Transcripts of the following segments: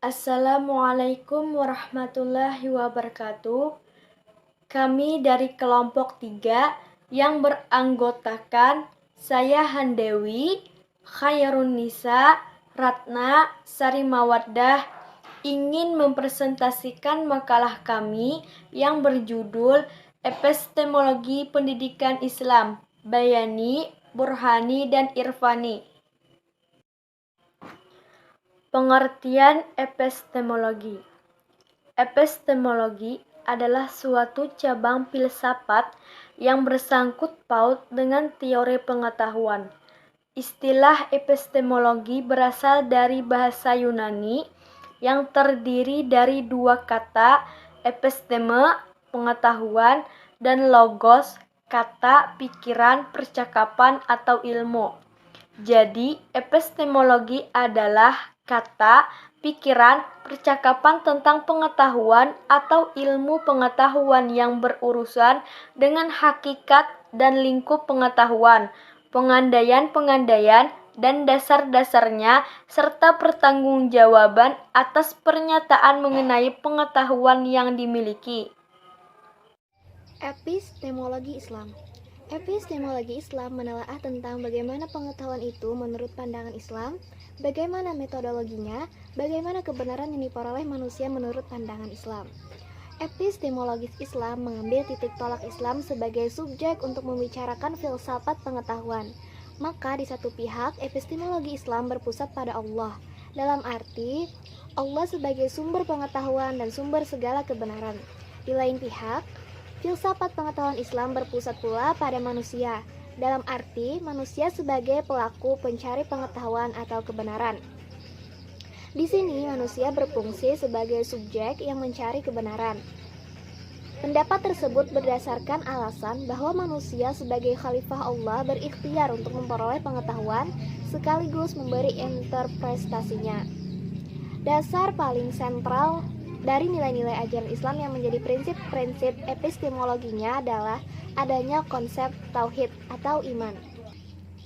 Assalamualaikum warahmatullahi wabarakatuh. Kami dari kelompok 3 yang beranggotakan saya Handewi, Khairunisa, Ratna, Sarimawaddah ingin mempresentasikan makalah kami yang berjudul Epistemologi Pendidikan Islam, Bayani, Burhani, dan Irfani. Pengertian epistemologi. Epistemologi adalah suatu cabang filsafat yang bersangkut paut dengan teori pengetahuan. Istilah epistemologi berasal dari bahasa Yunani yang terdiri dari dua kata, episteme, pengetahuan, dan logos, kata, pikiran, percakapan, atau ilmu. Jadi, epistemologi adalah kata, pikiran, percakapan tentang pengetahuan atau ilmu pengetahuan yang berurusan dengan hakikat dan lingkup pengetahuan, pengandaian-pengandaian, dan dasar-dasarnya, serta pertanggungjawaban atas pernyataan mengenai pengetahuan yang dimiliki. Epistemologi Islam. Epistemologi Islam menelaah tentang bagaimana pengetahuan itu menurut pandangan Islam, bagaimana metodologinya, bagaimana kebenaran yang diperoleh manusia menurut pandangan Islam. Epistemologis Islam mengambil titik tolak Islam sebagai subjek untuk membicarakan filsafat pengetahuan. Maka di satu pihak, epistemologi Islam berpusat pada Allah, dalam arti Allah sebagai sumber pengetahuan dan sumber segala kebenaran. Di lain pihak, filsafat pengetahuan Islam berpusat pula pada manusia, dalam arti manusia sebagai pelaku pencari pengetahuan atau kebenaran. Di sini manusia berfungsi sebagai subjek yang mencari kebenaran. Pendapat tersebut berdasarkan alasan bahwa manusia sebagai khalifah Allah berikhtiar untuk memperoleh pengetahuan sekaligus memberi interpretasinya. Dasar paling sentral dari nilai-nilai ajaran Islam yang menjadi prinsip-prinsip epistemologinya adalah adanya konsep tauhid atau iman,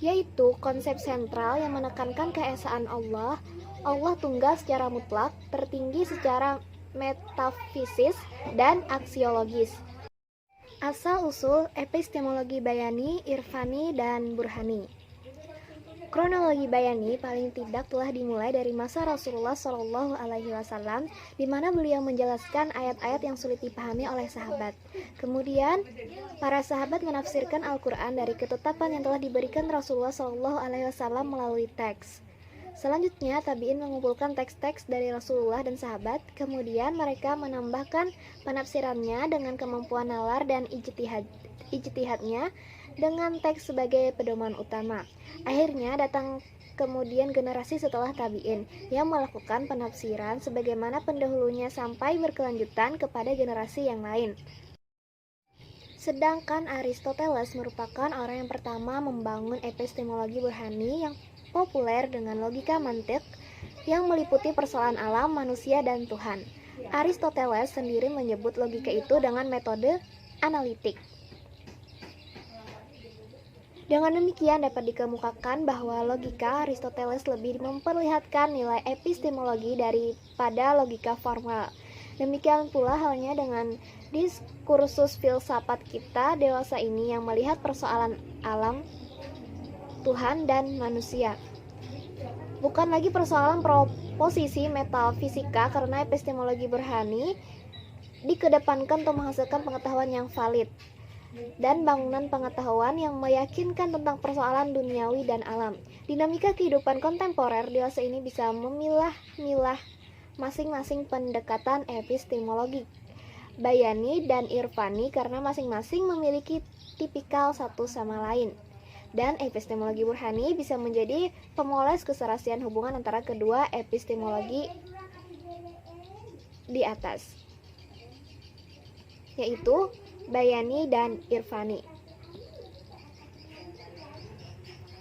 yaitu konsep sentral yang menekankan keesaan Allah tunggal secara mutlak, tertinggi secara metafisis dan aksiologis. Asal-usul epistemologi Bayani, Irfani, dan Burhani. Kronologi Bayani paling tidak telah dimulai dari masa Rasulullah Shallallahu Alaihi Wasallam, di mana beliau menjelaskan ayat-ayat yang sulit dipahami oleh sahabat. Kemudian, para sahabat menafsirkan Al-Quran dari ketetapan yang telah diberikan Rasulullah Shallallahu Alaihi Wasallam melalui teks. Selanjutnya, tabi'in mengumpulkan teks-teks dari Rasulullah dan sahabat. Kemudian, mereka menambahkan penafsirannya dengan kemampuan nalar dan ijtihadnya dengan teks sebagai pedoman utama. Akhirnya datang kemudian generasi setelah tabi'in yang melakukan penafsiran sebagaimana pendahulunya sampai berkelanjutan kepada generasi yang lain. Sedangkan Aristoteles merupakan orang yang pertama membangun epistemologi burhani yang populer dengan logika mantik yang meliputi persoalan alam, manusia, dan Tuhan. Aristoteles sendiri menyebut logika itu dengan metode analitik. Dengan demikian dapat dikemukakan bahwa logika Aristoteles lebih memperlihatkan nilai epistemologi daripada logika formal. Demikian pula halnya dengan diskursus filsafat kita dewasa ini yang melihat persoalan alam, Tuhan, dan manusia. Bukan lagi persoalan proposisi metafisika, karena epistemologi burhani dikedepankan untuk menghasilkan pengetahuan yang valid dan bangunan pengetahuan yang meyakinkan tentang persoalan duniawi dan alam. Dinamika kehidupan kontemporer dewasa ini bisa memilah-milah masing-masing pendekatan epistemologi Bayani dan Irfani karena masing-masing memiliki tipikal satu sama lain. Dan epistemologi burhani bisa menjadi pemoles keserasian hubungan antara kedua epistemologi di atas, yaitu Bayani dan Irfani.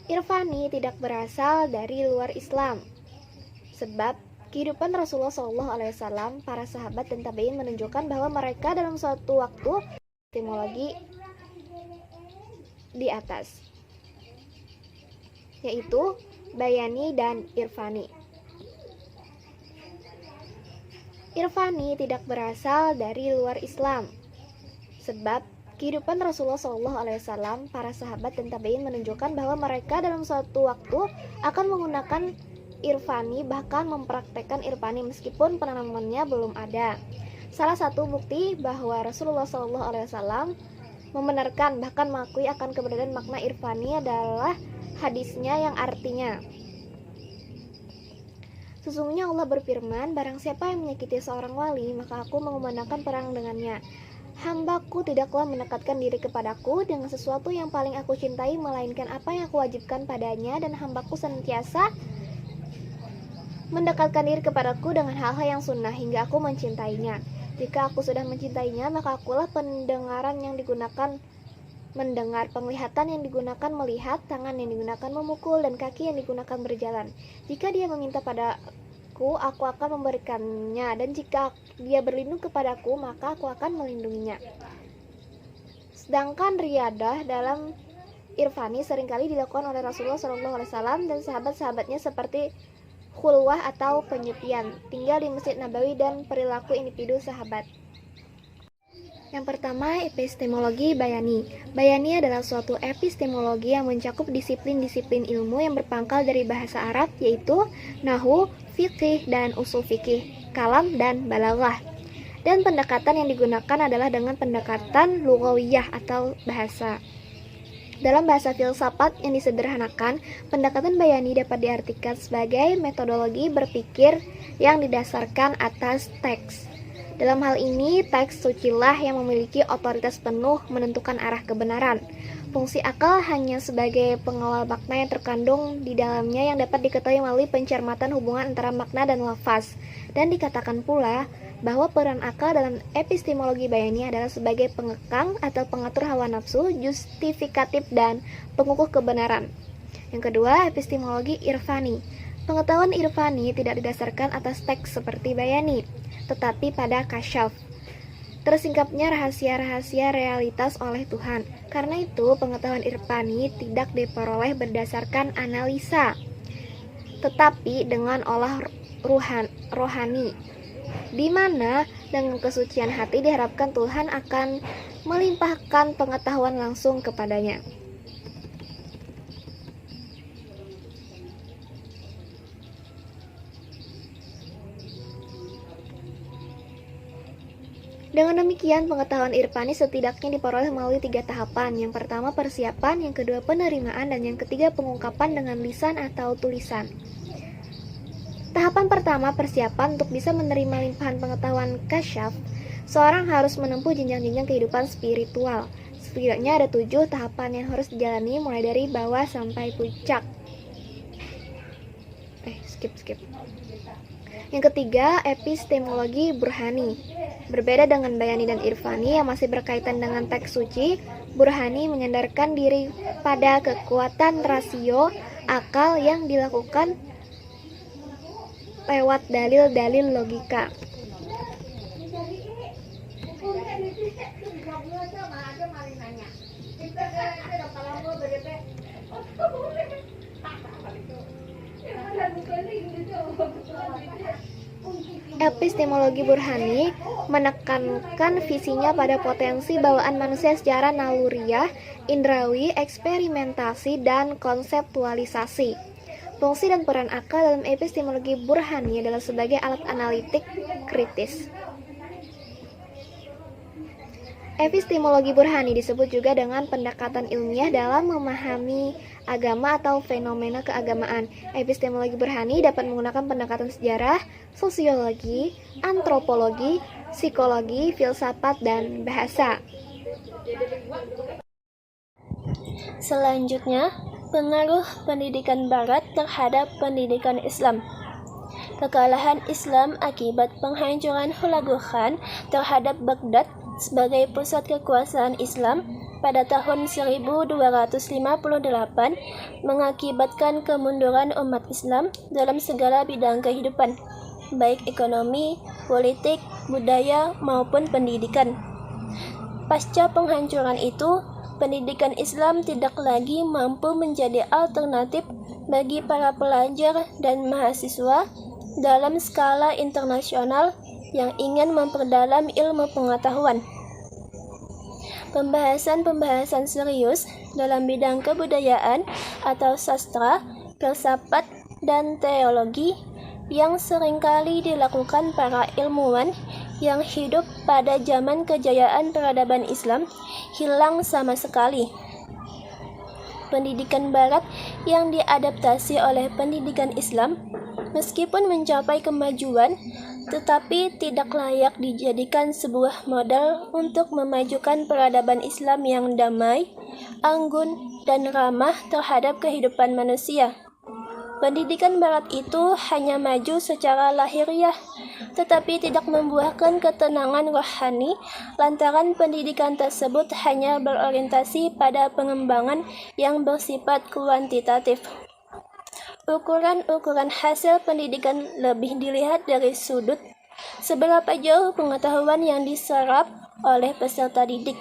Irfani tidak berasal dari luar Islam, sebab kehidupan Rasulullah SAW, para sahabat dan tabi'in menunjukkan bahwa mereka dalam suatu waktu epistemologi di atas, yaitu Bayani dan Irfani. Irfani tidak berasal dari luar Islam. Sebab kehidupan Rasulullah SAW, para sahabat dan tabi'in menunjukkan bahwa mereka dalam suatu waktu akan menggunakan irfani, bahkan mempraktekkan irfani meskipun penanamannya belum ada. Salah satu bukti bahwa Rasulullah SAW membenarkan bahkan mengakui akan keberadaan makna irfani adalah hadisnya yang artinya, sesungguhnya Allah berfirman, barang siapa yang menyakiti seorang wali, maka aku mengumandangkan perang dengannya. Hambaku tidaklah mendekatkan diri kepadaku dengan sesuatu yang paling aku cintai, melainkan apa yang aku wajibkan padanya, dan hambaku senantiasa mendekatkan diri kepadaku dengan hal-hal yang sunnah hingga aku mencintainya. Jika aku sudah mencintainya, maka akulah pendengaran yang digunakan mendengar, penglihatan yang digunakan melihat, tangan yang digunakan memukul, dan kaki yang digunakan berjalan. Jika dia meminta padaku, aku akan memberikannya, dan jika dia berlindung kepadaku, maka aku akan melindunginya. Sedangkan riyadah dalam irfani seringkali dilakukan oleh Rasulullah SAW dan sahabat-sahabatnya seperti khulwah atau penyepian, tinggal di Masjid Nabawi, dan perilaku individu sahabat. Yang pertama, epistemologi bayani. Bayani adalah suatu epistemologi yang mencakup disiplin-disiplin ilmu yang berpangkal dari bahasa Arab, yaitu nahwu, fiqih, dan usul fiqih, kalam, dan balaghah. Dan pendekatan yang digunakan adalah dengan pendekatan lughawiyah atau bahasa. Dalam bahasa filsafat yang disederhanakan, pendekatan bayani dapat diartikan sebagai metodologi berpikir yang didasarkan atas teks. Dalam hal ini, teks sucilah yang memiliki otoritas penuh menentukan arah kebenaran. Fungsi akal hanya sebagai pengawal makna yang terkandung di dalamnya yang dapat diketahui melalui pencermatan hubungan antara makna dan lafaz. Dan dikatakan pula bahwa peran akal dalam epistemologi bayani adalah sebagai pengekang atau pengatur hawa nafsu, justifikatif, dan pengukuh kebenaran. Yang kedua, epistemologi irfani. Pengetahuan irfani tidak didasarkan atas teks seperti bayani, tetapi pada kasyaf, tersingkapnya rahasia-rahasia realitas oleh Tuhan. Karena itu, pengetahuan irfani tidak diperoleh berdasarkan analisa, tetapi dengan olah rohani, di mana dengan kesucian hati diharapkan Tuhan akan melimpahkan pengetahuan langsung kepadanya. Dengan demikian, pengetahuan irfani setidaknya diperoleh melalui 3 tahapan. Yang pertama persiapan, yang kedua penerimaan, dan yang ketiga pengungkapan dengan lisan atau tulisan. Tahapan pertama, persiapan. Untuk bisa menerima limpahan pengetahuan kasyaf, seorang harus menempuh jenjang-jenjang kehidupan spiritual. Setidaknya ada 7 tahapan yang harus dijalani, mulai dari bawah sampai puncak. Skip. Yang ketiga, epistemologi burhani. Berbeda dengan bayani dan irfani yang masih berkaitan dengan teks suci, burhani menyandarkan diri pada kekuatan rasio akal yang dilakukan lewat dalil-dalil logika. Epistemologi burhani menekankan visinya pada potensi bawaan manusia secara naluriah, indrawi, eksperimentasi, dan konseptualisasi. Fungsi dan peran akal dalam epistemologi burhani adalah sebagai alat analitik kritis. Epistemologi burhani disebut juga dengan pendekatan ilmiah dalam memahami agama atau fenomena keagamaan. Epistemologi burhani dapat menggunakan pendekatan sejarah, sosiologi, antropologi, psikologi, filsafat, dan bahasa. Selanjutnya, pengaruh pendidikan Barat terhadap pendidikan Islam. Kekalahan Islam akibat penghancuran Hulagu Khan terhadap Baghdad sebagai pusat kekuasaan Islam pada tahun 1258 mengakibatkan kemunduran umat Islam dalam segala bidang kehidupan, baik ekonomi, politik, budaya, maupun pendidikan. Pasca penghancuran itu, pendidikan Islam tidak lagi mampu menjadi alternatif bagi para pelajar dan mahasiswa dalam skala internasional yang ingin memperdalam ilmu pengetahuan. Pembahasan-pembahasan serius dalam bidang kebudayaan atau sastra, filsafat, dan teologi yang seringkali dilakukan para ilmuwan yang hidup pada zaman kejayaan peradaban Islam hilang sama sekali. Pendidikan Barat yang diadaptasi oleh pendidikan Islam, meskipun mencapai kemajuan, tetapi tidak layak dijadikan sebuah modal untuk memajukan peradaban Islam yang damai, anggun, dan ramah terhadap kehidupan manusia. Pendidikan Barat itu hanya maju secara lahiriah, tetapi tidak membuahkan ketenangan rohani lantaran pendidikan tersebut hanya berorientasi pada pengembangan yang bersifat kuantitatif. Ukuran-ukuran hasil pendidikan lebih dilihat dari sudut seberapa jauh pengetahuan yang diserap oleh peserta didik.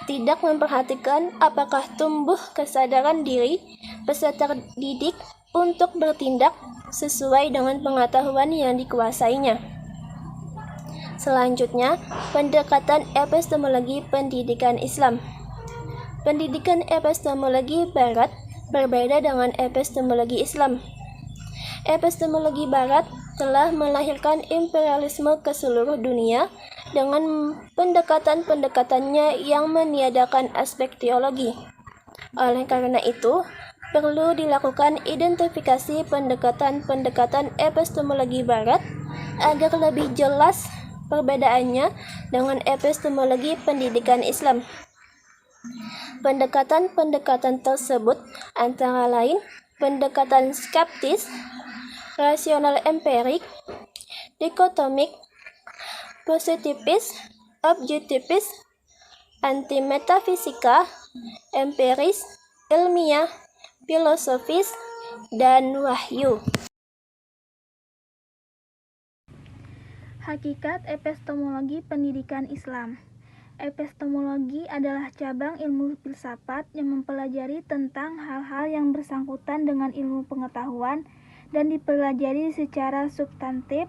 Tidak memperhatikan apakah tumbuh kesadaran diri peserta didik untuk bertindak sesuai dengan pengetahuan yang dikuasainya. Selanjutnya, pendekatan epistemologi pendidikan Islam. Pendidikan epistemologi Barat berbeda dengan epistemologi Islam. Epistemologi Barat telah melahirkan imperialisme ke seluruh dunia dengan pendekatan-pendekatannya yang meniadakan aspek teologi. Oleh karena itu, perlu dilakukan identifikasi pendekatan-pendekatan epistemologi Barat agar lebih jelas perbedaannya dengan epistemologi pendidikan Islam. Pendekatan-pendekatan tersebut antara lain pendekatan skeptis, rasional empirik, dikotomik, positifis, objektifis, anti-metafisika, empiris, ilmiah, filosofis, dan wahyu. Hakikat epistemologi pendidikan Islam. Epistemologi adalah cabang ilmu filsafat yang mempelajari tentang hal-hal yang bersangkutan dengan ilmu pengetahuan dan dipelajari secara substantif.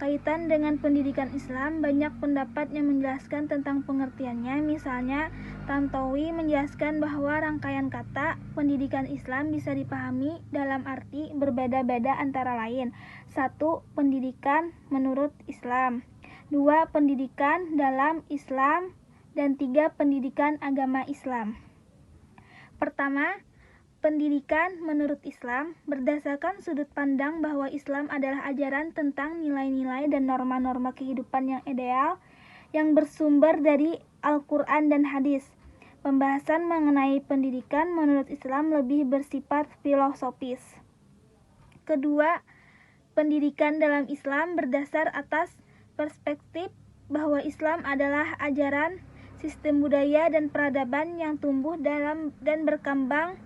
Kaitan dengan pendidikan Islam, banyak pendapat yang menjelaskan tentang pengertiannya. Misalnya, Tantowi menjelaskan bahwa rangkaian kata pendidikan Islam bisa dipahami dalam arti berbeda-beda antara lain. 1. Pendidikan menurut Islam. 2. Pendidikan dalam Islam. Dan 3. Pendidikan agama Islam. Pertama, pendidikan menurut Islam berdasarkan sudut pandang bahwa Islam adalah ajaran tentang nilai-nilai dan norma-norma kehidupan yang ideal yang bersumber dari Al-Quran dan hadis. Pembahasan mengenai pendidikan menurut Islam lebih bersifat filosofis. Kedua, pendidikan dalam Islam berdasar atas perspektif bahwa Islam adalah ajaran, sistem budaya dan peradaban yang tumbuh dalam dan berkembang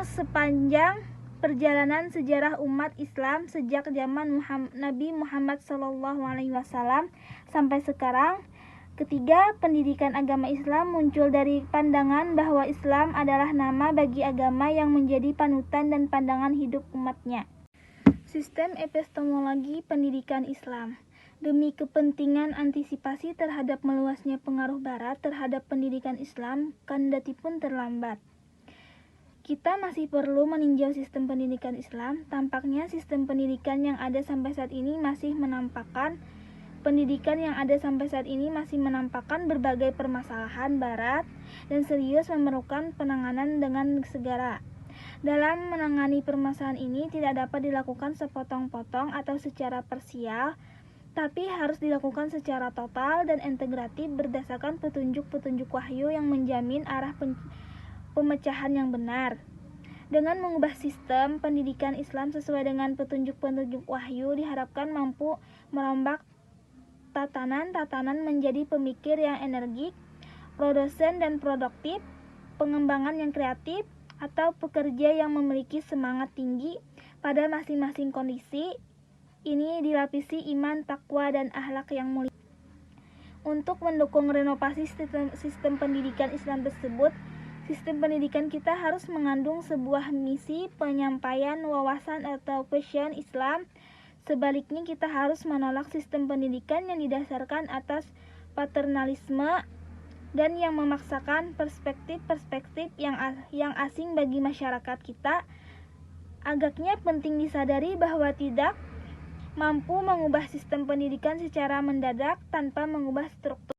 sepanjang perjalanan sejarah umat Islam sejak zaman Nabi Muhammad SAW sampai sekarang. Ketiga, pendidikan agama Islam muncul dari pandangan bahwa Islam adalah nama bagi agama yang menjadi panutan dan pandangan hidup umatnya. Sistem epistemologi pendidikan Islam. Demi kepentingan antisipasi terhadap meluasnya pengaruh Barat terhadap pendidikan Islam, kandatipun terlambat. Kita masih perlu meninjau sistem pendidikan Islam. Tampaknya sistem pendidikan yang ada sampai saat ini masih menampakkan berbagai permasalahan Barat dan serius memerlukan penanganan dengan segera. Dalam menangani permasalahan ini tidak dapat dilakukan sepotong-potong atau secara parsial, tapi harus dilakukan secara total dan integratif berdasarkan petunjuk-petunjuk wahyu yang menjamin arah pemecahan yang benar. Dengan mengubah sistem pendidikan Islam sesuai dengan petunjuk-petunjuk wahyu diharapkan mampu merombak tatanan menjadi pemikir yang energik, produsen dan produktif, pengembangan yang kreatif, atau pekerja yang memiliki semangat tinggi pada masing-masing kondisi. Ini dilapisi iman, takwa, dan akhlak yang mulia. Untuk mendukung renovasi sistem pendidikan Islam tersebut, sistem pendidikan kita harus mengandung sebuah misi penyampaian wawasan atau passion Islam Sebaliknya, kita harus menolak sistem pendidikan yang didasarkan atas paternalisme dan yang memaksakan perspektif-perspektif yang asing bagi masyarakat kita. Agaknya penting disadari bahwa tidak mampu mengubah sistem pendidikan secara mendadak tanpa mengubah struktur.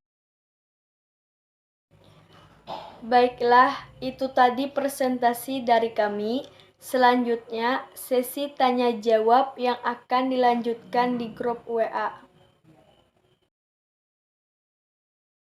Baiklah, itu tadi presentasi dari kami. Selanjutnya, sesi tanya jawab yang akan dilanjutkan di grup WA.